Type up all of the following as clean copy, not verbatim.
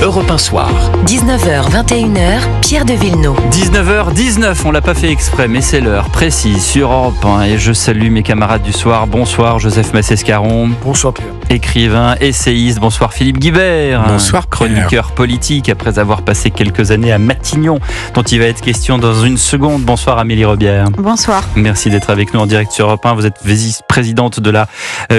Europe 1 Soir. 19h, 21h, Pierre de Villeneuve. 19h19, on l'a pas fait exprès, mais c'est l'heure précise sur Europe 1. Et je salue mes camarades du soir. Bonsoir Joseph Massescaron. Bonsoir Pierre. Écrivain, essayiste. Bonsoir Philippe Guibert. Bonsoir Pierre. Chroniqueur politique après avoir passé quelques années à Matignon, dont il va être question dans une seconde. Bonsoir Amélie Rebière. Bonsoir. Merci d'être avec nous en direct sur Europe 1. Vous êtes vice-présidente de la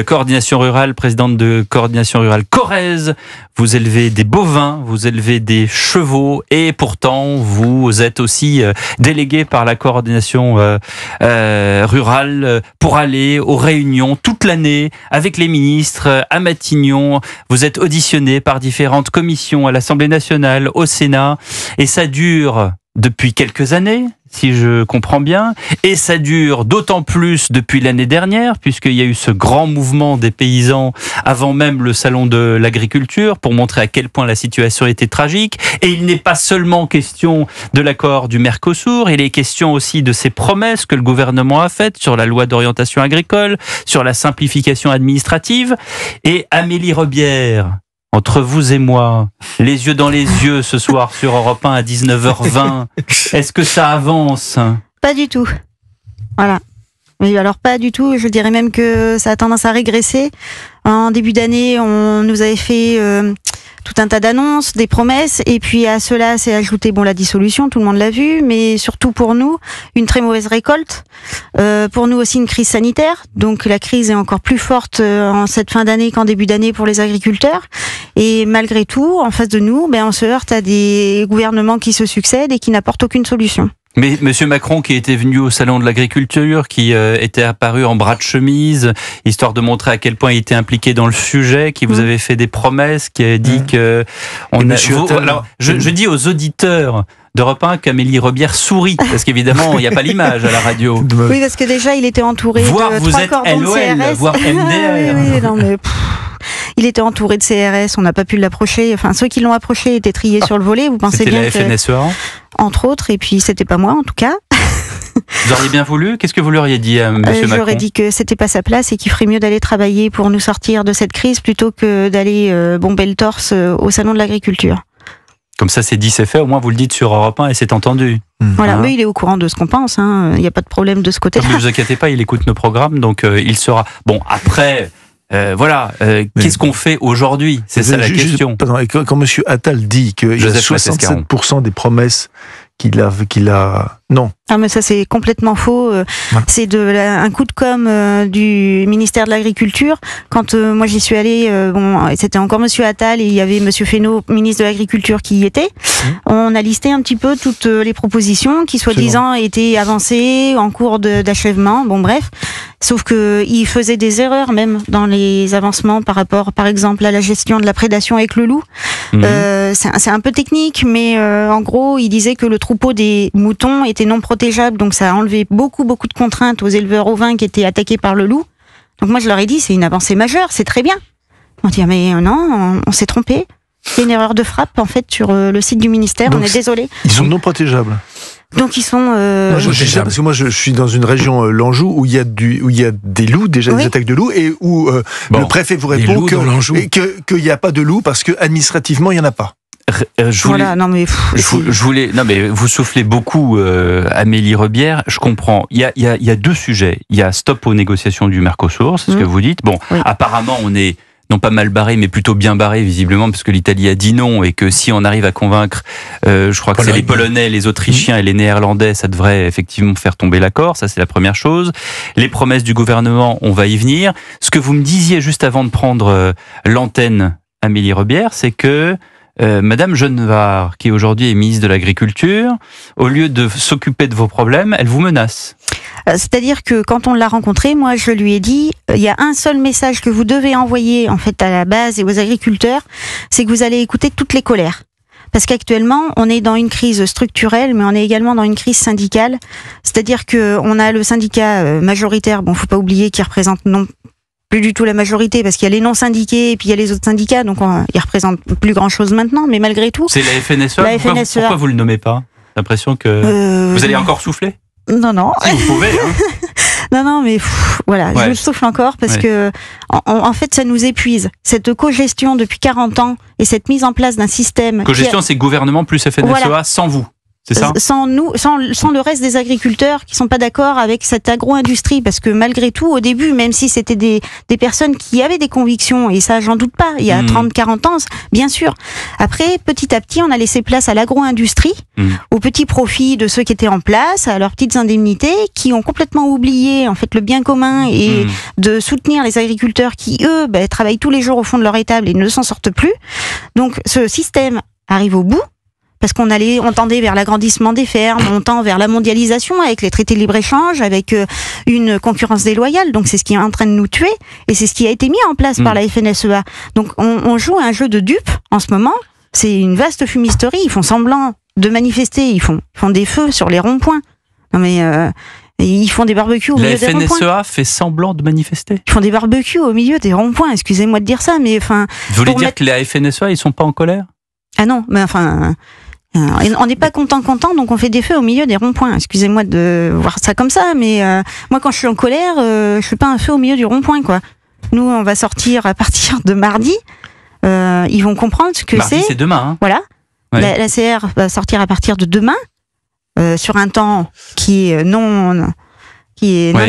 coordination rurale, présidente de coordination rurale Corrèze. Vous élevez des bovins, vous élevez des chevaux et pourtant vous êtes aussi délégué par la coordination rurale pour aller aux réunions toute l'année avec les ministres à Matignon. Vous êtes auditionné par différentes commissions à l'Assemblée nationale, au Sénat et ça dure depuis quelques années, si je comprends bien, et ça dure d'autant plus depuis l'année dernière, puisqu'il y a eu ce grand mouvement des paysans avant même le salon de l'agriculture, pour montrer à quel point la situation était tragique. Et il n'est pas seulement question de l'accord du Mercosur, il est question aussi de ces promesses que le gouvernement a faites sur la loi d'orientation agricole, sur la simplification administrative. Et Amélie Rebière, entre vous et moi, les yeux dans les yeux ce soir sur Europe 1 à 19h20, est-ce que ça avance ? Pas du tout. Voilà. Mais alors pas du tout, je dirais même que ça a tendance à régresser. En début d'année, on nous avait fait tout un tas d'annonces, des promesses, et puis à cela s'est ajouté la dissolution, tout le monde l'a vu, mais surtout pour nous, une très mauvaise récolte. Pour nous aussi une crise sanitaire, donc la crise est encore plus forte en cette fin d'année qu'en début d'année pour les agriculteurs. Et malgré tout, en face de nous, on se heurte à des gouvernements qui se succèdent et qui n'apportent aucune solution. Mais Monsieur Macron, qui était venu au salon de l'agriculture, qui était apparu en bras de chemise, histoire de montrer à quel point il était impliqué dans le sujet, qui vous avait fait des promesses, qui a dit que alors, je dis aux auditeurs d'Europe 1 qu'Amélie Rebière sourit, parce qu'évidemment, il n'y a pas l'image à la radio. Oui, parce que déjà, il était entouré de vous 3 êtes cordons LOL, de CRS. voire MDR. Oui, non, mais il était entouré de CRS, on n'a pas pu l'approcher. Enfin, ceux qui l'ont approché étaient triés sur le volet. Vous pensez C'était bien la FNSEA, entre autres, et puis c'était pas moi en tout cas. Vous auriez bien voulu ? Qu'est-ce que vous leur auriez dit à Monsieur Macron ? J'aurais dit que c'était pas sa place et qu'il ferait mieux d'aller travailler pour nous sortir de cette crise plutôt que d'aller bomber le torse au salon de l'agriculture. Comme ça, c'est dit, c'est fait. Au moins, vous le dites sur Europe 1 et c'est entendu. Voilà, mais il est au courant de ce qu'on pense. Il n'y a pas de problème de ce côté-là. Ne vous inquiétez pas, il écoute nos programmes, donc il sera. Bon, après. Qu'est-ce qu'on fait aujourd'hui ? C'est ça la question. Pardon, quand M. Attal dit qu'il y a 67% des promesses qu'il a... Non. Ah, mais ça, c'est complètement faux. C'est un coup de com' du ministère de l'Agriculture. Quand moi j'y suis allée, c'était encore Monsieur Attal et il y avait Monsieur Fesneau, ministre de l'Agriculture, qui y était. On a listé un petit peu toutes les propositions qui, soi-disant, étaient avancées, en cours d'achèvement. Bon, bref. Sauf que il faisait des erreurs même dans les avancements par rapport, par exemple, à la gestion de la prédation avec le loup. C'est un peu technique, mais en gros, il disait que le troupeau des moutons était non protégeable, donc ça a enlevé beaucoup de contraintes aux éleveurs ovins qui étaient attaqués par le loup. Donc moi, je leur ai dit, c'est une avancée majeure, c'est très bien. On dit, mais non, on s'est trompé. C'est une erreur de frappe, en fait, sur le site du ministère, donc, on est désolé. Ils sont non protégeables. Donc ils sont... je dis ça parce que moi je suis dans une région l'Anjou où il y a des loups, déjà des attaques de loups, et où le préfet vous répond qu'il n'y a pas de loups parce que administrativement il n'y en a pas. Vous soufflez beaucoup, Amélie Rebière. Je comprends. Il y a deux sujets. Il y a stop aux négociations du Mercosur, c'est ce que vous dites. Bon, apparemment on est non pas mal barré, mais plutôt bien barré, visiblement, parce que l'Italie a dit non, et que si on arrive à convaincre, je crois que c'est les Polonais, les Autrichiens et les Néerlandais, ça devrait effectivement faire tomber l'accord, ça c'est la première chose. Les promesses du gouvernement, on va y venir. Ce que vous me disiez juste avant de prendre l'antenne, Amélie Rebière, c'est que Madame Genevard, qui aujourd'hui est ministre de l'Agriculture, au lieu de s'occuper de vos problèmes, elle vous menace. C'est-à-dire que quand on l'a rencontré, moi je lui ai dit, il y a un seul message que vous devez envoyer en fait à la base et aux agriculteurs, c'est que vous allez écouter toutes les colères. Parce qu'actuellement, on est dans une crise structurelle, mais on est également dans une crise syndicale. C'est-à-dire que on a le syndicat majoritaire, faut pas oublier, qui représente non plus du tout la majorité, parce qu'il y a les non-syndiqués et puis il y a les autres syndicats, donc ils représentent plus grand-chose maintenant, mais malgré tout... C'est la FNSEA. Pourquoi vous le nommez pas ? J'ai l'impression que vous allez encore souffler ? Non. Si, vous pouvez. Non, mais voilà, je souffle encore parce que, en fait, ça nous épuise. Cette co-gestion depuis 40 ans et cette mise en place d'un système. Co-gestion, c'est gouvernement plus FNSEA sans vous. C'est ça ? Sans nous, sans le reste des agriculteurs qui sont pas d'accord avec cette agro-industrie, parce que malgré tout, au début, même si c'était des personnes qui avaient des convictions, et ça, j'en doute pas, il y a 30-40 ans, bien sûr. Après, petit à petit, on a laissé place à l'agro-industrie, au petit profit de ceux qui étaient en place, à leurs petites indemnités, qui ont complètement oublié, en fait, le bien commun et de soutenir les agriculteurs qui, eux, travaillent tous les jours au fond de leur étable et ne s'en sortent plus. Donc, ce système arrive au bout. Parce on tendait vers l'agrandissement des fermes, on tend vers la mondialisation avec les traités de libre-échange, avec une concurrence déloyale. Donc c'est ce qui est en train de nous tuer et c'est ce qui a été mis en place par la FNSEA. Donc on joue un jeu de dupes en ce moment. C'est une vaste fumisterie. Ils font semblant de manifester. Ils font des feux sur les ronds-points. Non mais ils font des barbecues au milieu des ronds-points. La FNSEA fait semblant de manifester. Ils font des barbecues au milieu des ronds-points. Excusez-moi de dire ça, mais enfin. Vous voulez dire que la FNSEA ils sont pas en colère ? Ah non, mais enfin. On n'est pas content, donc on fait des feux au milieu des ronds-points. Excusez-moi de voir ça comme ça, mais moi quand je suis en colère, je fais pas un feu au milieu du rond-point, quoi. Nous, on va sortir à partir de mardi. Ils vont comprendre ce que c'est. Mardi, c'est demain. Hein. Voilà. Ouais. La CR va sortir à partir de demain, sur un temps qui est non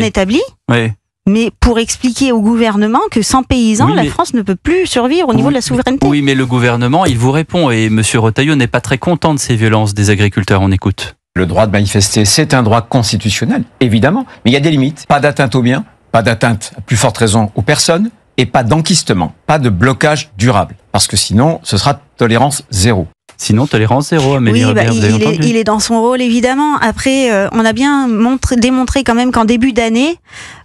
établi. Ouais. Mais pour expliquer au gouvernement que sans paysans, la France ne peut plus survivre au niveau de la souveraineté. Oui, mais le gouvernement, il vous répond. Et M. Retailleau n'est pas très content de ces violences des agriculteurs. On écoute. Le droit de manifester, c'est un droit constitutionnel, évidemment. Mais il y a des limites. Pas d'atteinte aux biens, pas d'atteinte, à plus forte raison, aux personnes, et pas d'enquistement, pas de blocage durable. Parce que sinon, ce sera tolérance zéro. Sinon, tolérance zéro, Amélie Robert, il est dans son rôle, évidemment. Après, on a bien démontré quand même qu'en début d'année,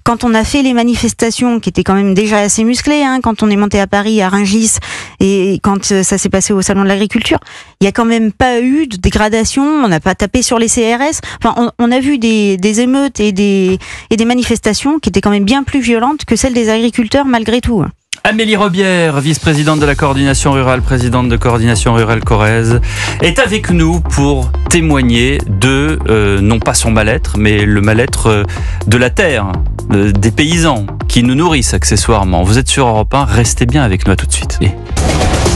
quand on a fait les manifestations, qui étaient quand même déjà assez musclées, quand on est monté à Paris, à Rungis, et quand ça s'est passé au Salon de l'Agriculture, il n'y a quand même pas eu de dégradation, on n'a pas tapé sur les CRS. Enfin, on a vu des émeutes et des manifestations qui étaient quand même bien plus violentes que celles des agriculteurs, malgré tout. Amélie Robière, vice-présidente de la coordination rurale, présidente de coordination rurale Corrèze, est avec nous pour témoigner de, non pas son mal-être, mais le mal-être de la terre, des paysans qui nous nourrissent accessoirement. Vous êtes sur Europe 1, restez bien avec nous, à tout de suite.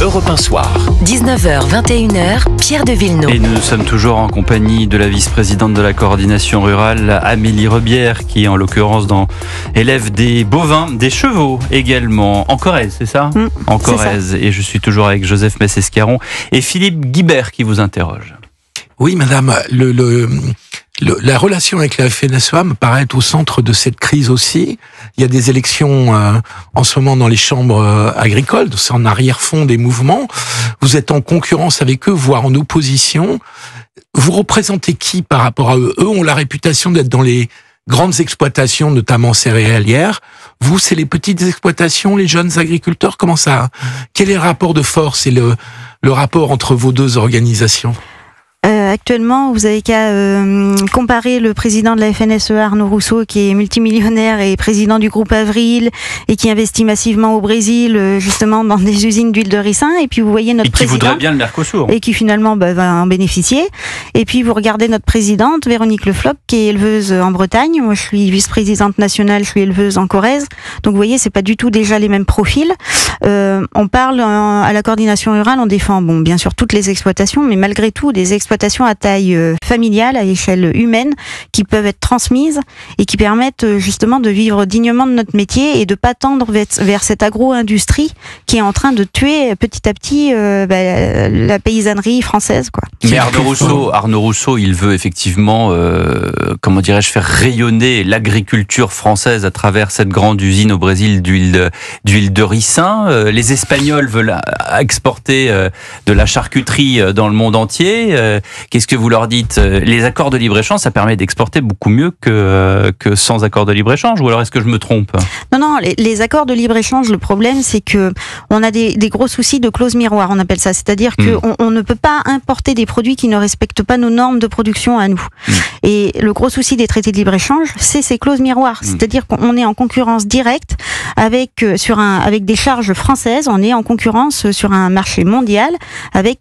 Europe 1 Soir. 19h, 21h, Pierre de Villeneuve. Et nous sommes toujours en compagnie de la vice-présidente de la coordination rurale, Amélie Robière, qui en l'occurrence élève des bovins, des chevaux également, en Corrèze, c'est ça ? En Corrèze. Et je suis toujours avec Joseph Mess-Escaron et Philippe Guibert qui vous interroge. Oui, madame, la relation avec la FNSEA me paraît être au centre de cette crise aussi. Il y a des élections en ce moment dans les chambres agricoles, c'est en arrière-fond des mouvements. Vous êtes en concurrence avec eux, voire en opposition. Vous représentez qui par rapport à eux ? Eux ont la réputation d'être dans les grandes exploitations, notamment céréalières. Vous, c'est les petites exploitations, les jeunes agriculteurs. Comment ça ? Quel est le rapport de force et le rapport entre vos deux organisations ? Actuellement, vous avez qu'à comparer le président de la FNSEA, Arnaud Rousseau, qui est multimillionnaire et président du groupe Avril et qui investit massivement au Brésil, justement dans des usines d'huile de ricin. Et puis vous voyez notre présidente, qui voudrait bien le Mercosur, et qui finalement va en bénéficier. Et puis vous regardez notre présidente, Véronique Le Floch, qui est éleveuse en Bretagne. Moi, je suis vice-présidente nationale, je suis éleveuse en Corrèze. Donc vous voyez, c'est pas du tout déjà les mêmes profils. On parle à la coordination rurale, on défend, bien sûr, toutes les exploitations, mais malgré tout, des exploitations à taille familiale, à échelle humaine, qui peuvent être transmises et qui permettent justement de vivre dignement de notre métier et de pas tendre vers cette agro-industrie qui est en train de tuer petit à petit la paysannerie française, quoi. Mais Arnaud Rousseau, il veut effectivement, faire rayonner l'agriculture française à travers cette grande usine au Brésil d'huile de ricin. Les Espagnols veulent exporter de la charcuterie dans le monde entier. Qu'est-ce que vous leur dites ? Les accords de libre-échange, ça permet d'exporter beaucoup mieux que sans accord de libre-échange, ou alors est-ce que je me trompe ? Non, les accords de libre-échange, le problème, c'est que on a des gros soucis de clause miroir, on appelle ça. C'est-à-dire qu'on ne peut pas importer des produits qui ne respectent pas nos normes de production à nous. Et le gros souci des traités de libre-échange, c'est ces clauses miroirs. C'est-à-dire qu'on est en concurrence directe avec des charges françaises, on est en concurrence sur un marché mondial avec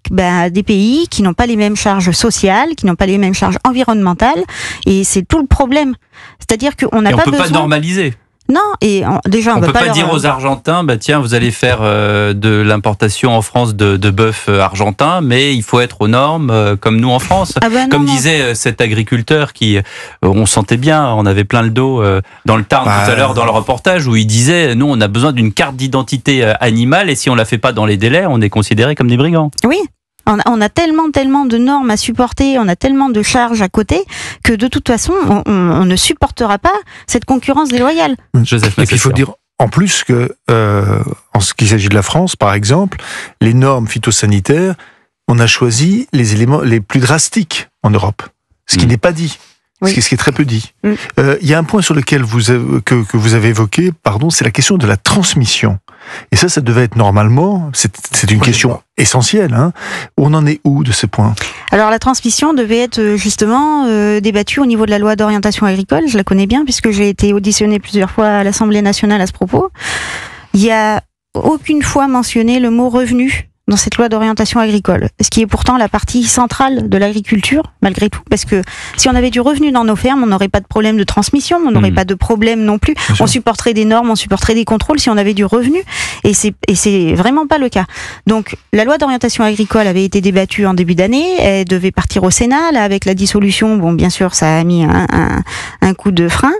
des pays qui n'ont pas les mêmes charges sociales, qui n'ont pas les mêmes charges environnementales, et c'est tout le problème. C'est-à-dire qu'on n'a pas besoin... on peut pas normaliser. Non, et déjà on peut pas dire aux Argentins, tiens, vous allez faire de l'importation en France de bœuf argentin, mais il faut être aux normes comme nous en France. Comme disait cet agriculteur qui, on sentait bien, on avait plein le dos dans le Tarn tout à l'heure dans le reportage où il disait, nous on a besoin d'une carte d'identité animale et si on la fait pas dans les délais, on est considéré comme des brigands. Oui. On a tellement de normes à supporter, on a tellement de charges à côté que de toute façon, on ne supportera pas cette concurrence déloyale. Joseph, et puis il faut dire en plus que, en ce qui s'agit de la France, par exemple, les normes phytosanitaires, on a choisi les éléments les plus drastiques en Europe, ce qui n'est pas dit. Oui. Ce qui est très peu dit. Il y a un point sur lequel que vous avez évoqué, c'est la question de la transmission. Et ça devait être normalement, c'est une question essentielle. On en est où de ce point ? Alors la transmission devait être justement débattue au niveau de la loi d'orientation agricole. Je la connais bien puisque j'ai été auditionnée plusieurs fois à l'Assemblée nationale à ce propos. Il n'y a aucune fois mentionné le mot revenu dans cette loi d'orientation agricole, ce qui est pourtant la partie centrale de l'agriculture, malgré tout, parce que si on avait du revenu dans nos fermes, on n'aurait pas de problème de transmission, on n'aurait pas de problème non plus, on supporterait des normes, on supporterait des contrôles si on avait du revenu, et c'est vraiment pas le cas. Donc, la loi d'orientation agricole avait été débattue en début d'année, elle devait partir au Sénat, là, avec la dissolution, bien sûr, ça a mis un coup de frein,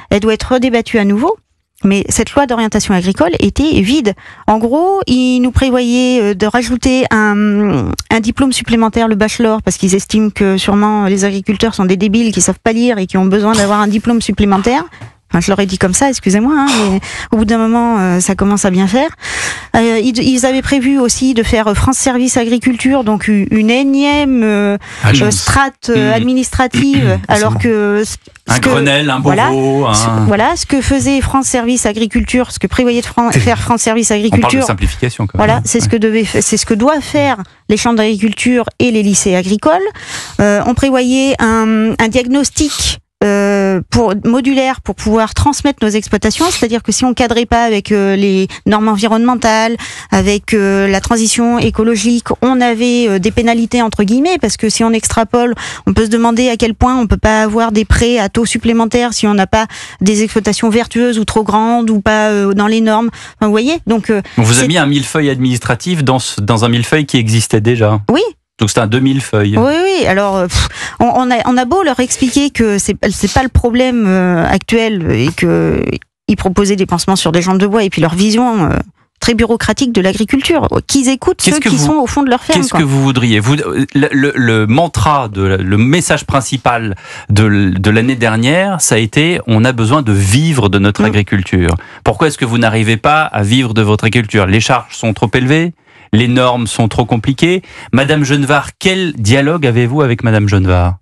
elle doit être redébattue à nouveau. Mais cette loi d'orientation agricole était vide. En gros, ils nous prévoyaient de rajouter un diplôme supplémentaire, le bachelor, parce qu'ils estiment que sûrement les agriculteurs sont des débiles qui savent pas lire et qui ont besoin d'avoir un diplôme supplémentaire. Enfin, je leur ai dit comme ça, excusez-moi, mais au bout d'un moment, ça commence à bien faire. Ils avaient prévu aussi de faire France Service Agriculture, donc une énième strate administrative, alors que... Un Grenelle, un Beauvau... Voilà, ce que faisait France Service Agriculture, ce que prévoyait de faire France Service Agriculture... On parle de simplification, quand même. Voilà, c'est ce que doivent faire les chambres d'agriculture et les lycées agricoles. On prévoyait un diagnostic modulaire pour pouvoir transmettre nos exploitations, c'est-à-dire que si on cadrait pas avec les normes environnementales, avec la transition écologique, on avait des pénalités entre guillemets, parce que si on extrapole, on peut se demander à quel point on peut pas avoir des prêts à taux supplémentaires si on n'a pas des exploitations vertueuses ou trop grandes ou pas dans les normes. Enfin, vous voyez, donc on vous a mis un millefeuille administratif dans un millefeuille qui existait déjà. Oui. Donc c'est un 2000 Oui. Alors, on a beau leur expliquer que c'est pas le problème actuel et que ils proposaient des pansements sur des jambes de bois et puis leur vision très bureaucratique de l'agriculture, qu'ils écoutent ceux qui sont au fond de leur ferme. Qu'est-ce que vous voudriez ? Le mantra, le message principal de l'année dernière, ça a été « on a besoin de vivre de notre agriculture ». Pourquoi est-ce que vous n'arrivez pas à vivre de votre agriculture ? Les charges sont trop élevées ? Les normes sont trop compliquées. Madame Genevard, quel dialogue avez-vous avec Madame Genevard ?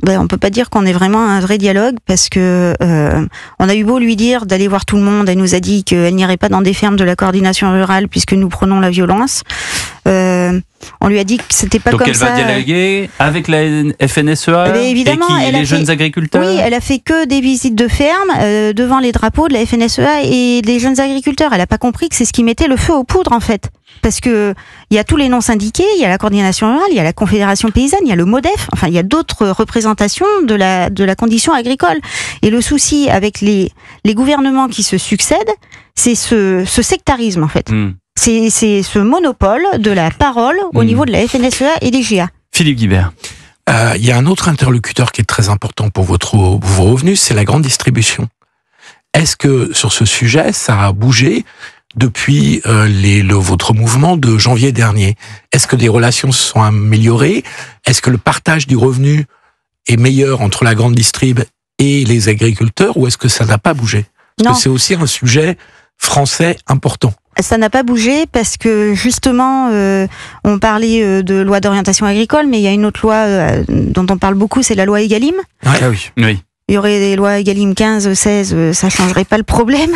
On peut pas dire qu'on ait vraiment un vrai dialogue parce que on a eu beau lui dire d'aller voir tout le monde, elle nous a dit qu'elle n'irait pas dans des fermes de la coordination rurale puisque nous prenons la violence. On lui a dit que c'était pas donc comme ça. Donc elle va dialoguer avec la FNSEA et les jeunes agriculteurs. Oui, elle a fait que des visites de ferme devant les drapeaux de la FNSEA et des jeunes agriculteurs. Elle a pas compris que c'est ce qui mettait le feu aux poudres en fait. Parce que il y a tous les non syndiqués, il y a la coordination rurale, il y a la confédération paysanne, il y a le MODEF, enfin il y a d'autres représentations de la condition agricole. Et le souci avec les gouvernements qui se succèdent, c'est ce sectarisme en fait. C'est ce monopole de la parole au niveau de la FNSEA et des GA. Philippe Guibert. Il y a un autre interlocuteur qui est très important pour vos revenus, c'est la grande distribution. Est-ce que sur ce sujet, ça a bougé depuis votre mouvement de janvier dernier? Est-ce que les relations se sont améliorées? Est-ce que le partage du revenu est meilleur entre la grande distrib et les agriculteurs, ou est-ce que ça n'a pas bougé? Parce que c'est aussi un sujet français important. Ça n'a pas bougé parce que justement, on parlait de loi d'orientation agricole, mais il y a une autre loi dont on parle beaucoup, c'est la loi Egalim. Ah oui. Il y aurait des lois Egalim 15, 16, ça changerait pas le problème,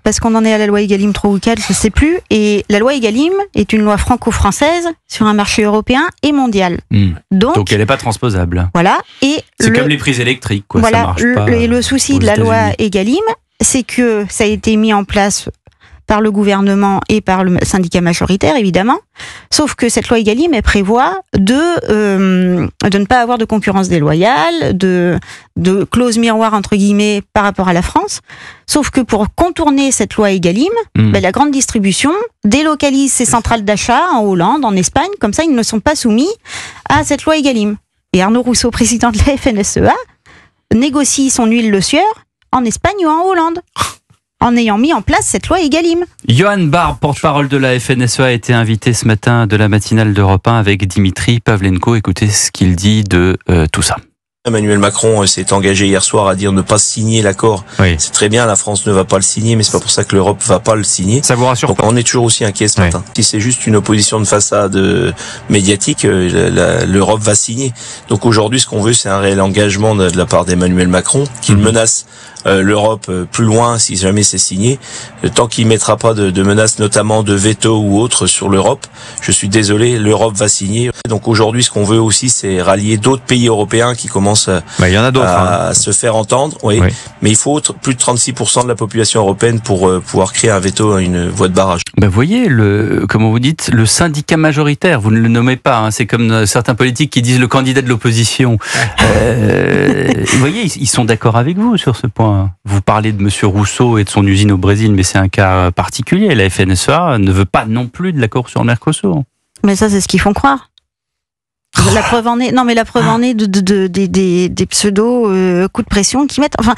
parce qu'on en est à la loi Egalim 3 ou 4, je sais plus. Et la loi Egalim est une loi franco-française sur un marché européen et mondial. Donc elle n'est pas transposable. Voilà. Et c'est comme les prises électriques, quoi. Voilà, ça marche pas. Et le souci de la loi Egalim, c'est que ça a été mis en place par le gouvernement et par le syndicat majoritaire, évidemment. Sauf que cette loi Egalim, elle prévoit de ne pas avoir de concurrence déloyale, de clause miroir, entre guillemets, par rapport à la France. Sauf que pour contourner cette loi Egalim, la grande distribution délocalise ses centrales d'achat en Hollande, en Espagne, comme ça ils ne sont pas soumis à cette loi Egalim. Et Arnaud Rousseau, président de la FNSEA, négocie son huile de sueur en Espagne ou en Hollande, en ayant mis en place cette loi Egalim. Johan Barbe, porte-parole de la FNSEA, a été invité ce matin de la matinale d'Europe 1 avec Dimitri Pavlenko. Écoutez ce qu'il dit de tout ça. Emmanuel Macron s'est engagé hier soir à dire ne pas signer l'accord. Oui. C'est très bien, la France ne va pas le signer, mais c'est pas pour ça que l'Europe va pas le signer. Ça vous rassure? Donc on est toujours aussi inquiet ce matin. Si c'est juste une opposition de façade médiatique, l'Europe va signer. Donc aujourd'hui, ce qu'on veut, c'est un réel engagement de la part d'Emmanuel Macron, qu'il menace l'Europe plus loin si jamais c'est signé. Tant qu'il mettra pas de menaces, notamment de veto ou autre sur l'Europe, je suis désolé, l'Europe va signer. Donc aujourd'hui, ce qu'on veut aussi, c'est rallier d'autres pays européens qui commencent il y en a d'autres, à se faire entendre. Oui. Mais il faut plus de 36% de la population européenne pour pouvoir créer un veto, une voie de barrage. Vous voyez, comment vous dites, le syndicat majoritaire, vous ne le nommez pas, hein, c'est comme certains politiques qui disent le candidat de l'opposition. Vous voyez, ils sont d'accord avec vous sur ce point. Vous parlez de monsieur Rousseau et de son usine au Brésil, mais c'est un cas particulier. La FNSEA ne veut pas non plus de l'accord sur le Mercosur. Mais ça, c'est ce qu'ils font croire. La preuve en est, non mais la preuve en est des pseudo coups de pression qu'ils mettent. Enfin,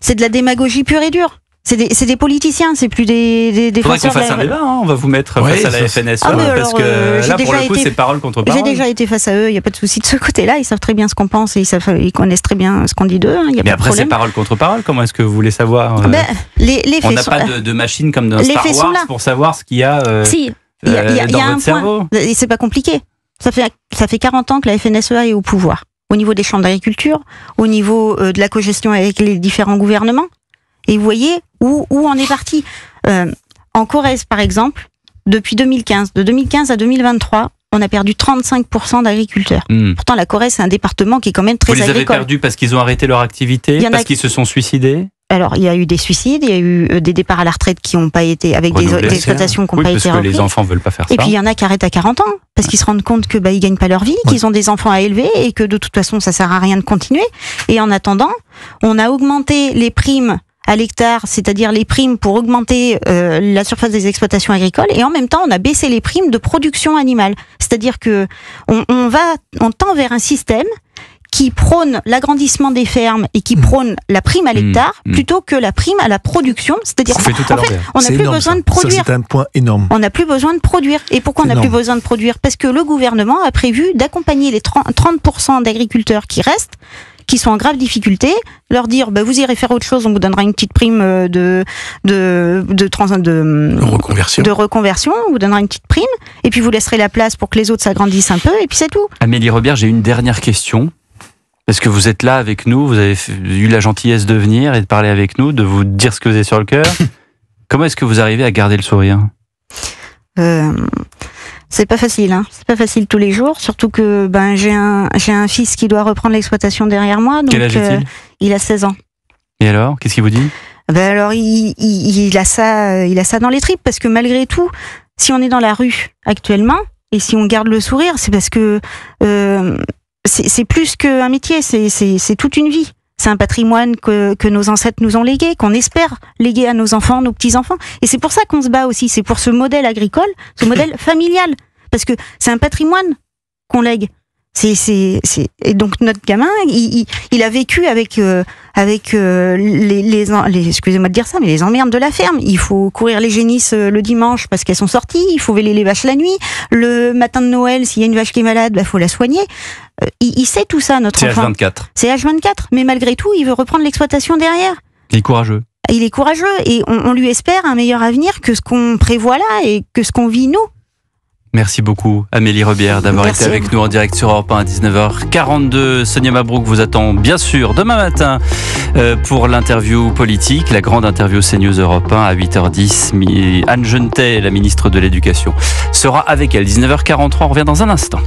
c'est de la démagogie pure et dure. C'est des politiciens, c'est plus des faudrait qu'on fasse un débat, hein, on va vous mettre face à la FNSEA, parce que là, pour le coup, c'est parole contre parole. J'ai déjà été face à eux, il n'y a pas de souci de ce côté-là, ils savent très bien ce qu'on pense et ils connaissent très bien ce qu'on dit d'eux. Hein, mais après, c'est parole contre parole, comment est-ce que vous voulez savoir les faits on n'a pas de machine comme dans Star Wars pour savoir ce qu'il y a si, il y a un cerveau. Point, c'est pas compliqué. Ça fait 40 ans que la FNSEA est au pouvoir, au niveau des chambres d'agriculture, au niveau de la cogestion avec les différents gouvernements. Et vous voyez où on est parti. En Corrèze, par exemple, depuis 2015, de 2015 à 2023, on a perdu 35% d'agriculteurs. Pourtant, la Corrèze, c'est un département qui est quand même très agricole. Vous les avez perdus parce qu'ils ont arrêté leur activité, parce qu'ils se sont suicidés? Alors, il y a eu des suicides, il y a eu des départs à la retraite qui n'ont pas été, avec des exploitations qui n'ont pas été reprises. Parce que les enfants veulent pas faire ça. Et puis, il y en a qui arrêtent à 40 ans, parce qu'ils se rendent compte que, ils gagnent pas leur vie, qu'ils ont des enfants à élever, et que de toute façon, ça sert à rien de continuer. Et en attendant, on a augmenté les primes à l'hectare, c'est-à-dire les primes pour augmenter la surface des exploitations agricoles, et en même temps, on a baissé les primes de production animale. C'est-à-dire que on tend vers un système qui prône l'agrandissement des fermes et qui prône la prime à l'hectare plutôt que la prime à la production. C'est-à-dire on n'a plus besoin de produire. C'est un point énorme. On n'a plus besoin de produire. Et pourquoi on n'a plus besoin de produire? Parce que le gouvernement a prévu d'accompagner les 30% d'agriculteurs qui restent, qui sont en grave difficulté, leur dire vous irez faire autre chose, on vous donnera une petite prime de reconversion, on vous donnera une petite prime, et puis vous laisserez la place pour que les autres s'agrandissent un peu, et puis c'est tout. Amélie Robert, j'ai une dernière question. Parce que vous êtes là avec nous, vous avez eu la gentillesse de venir et de parler avec nous, de vous dire ce que vous avez sur le cœur. Comment est-ce que vous arrivez à garder le sourire? C'est pas facile, hein. C'est pas facile tous les jours, surtout que j'ai un fils qui doit reprendre l'exploitation derrière moi. Donc, quel âge est-il? Il a 16 ans. Et alors, qu'est-ce qu'il vous dit? Alors il a ça dans les tripes, parce que malgré tout, si on est dans la rue actuellement et si on garde le sourire, c'est parce que c'est plus qu'un métier, c'est toute une vie. C'est un patrimoine que nos ancêtres nous ont légué, qu'on espère léguer à nos enfants, nos petits-enfants. Et c'est pour ça qu'on se bat aussi, c'est pour ce modèle agricole, ce modèle familial. Parce que c'est un patrimoine qu'on lègue. Et donc notre gamin, il a vécu avec les excusez-moi de dire ça, mais les emmerdes de la ferme. Il faut courir les génisses le dimanche parce qu'elles sont sorties, il faut véler les vaches la nuit. Le matin de Noël, s'il y a une vache qui est malade, faut la soigner. Il sait tout ça, notre enfant. C'est H24. Mais malgré tout, il veut reprendre l'exploitation derrière. Il est courageux. Il est courageux et on lui espère un meilleur avenir que ce qu'on prévoit là et que ce qu'on vit nous. Merci beaucoup Amélie Robert d'avoir été avec nous en direct sur Europe 1 à 19h42. Sonia Mabrouk vous attend bien sûr demain matin pour l'interview politique, la grande interview CNews Europe 1 à 8h10. Anne Genetet, la ministre de l'Éducation, sera avec elle. 19h43, on revient dans un instant.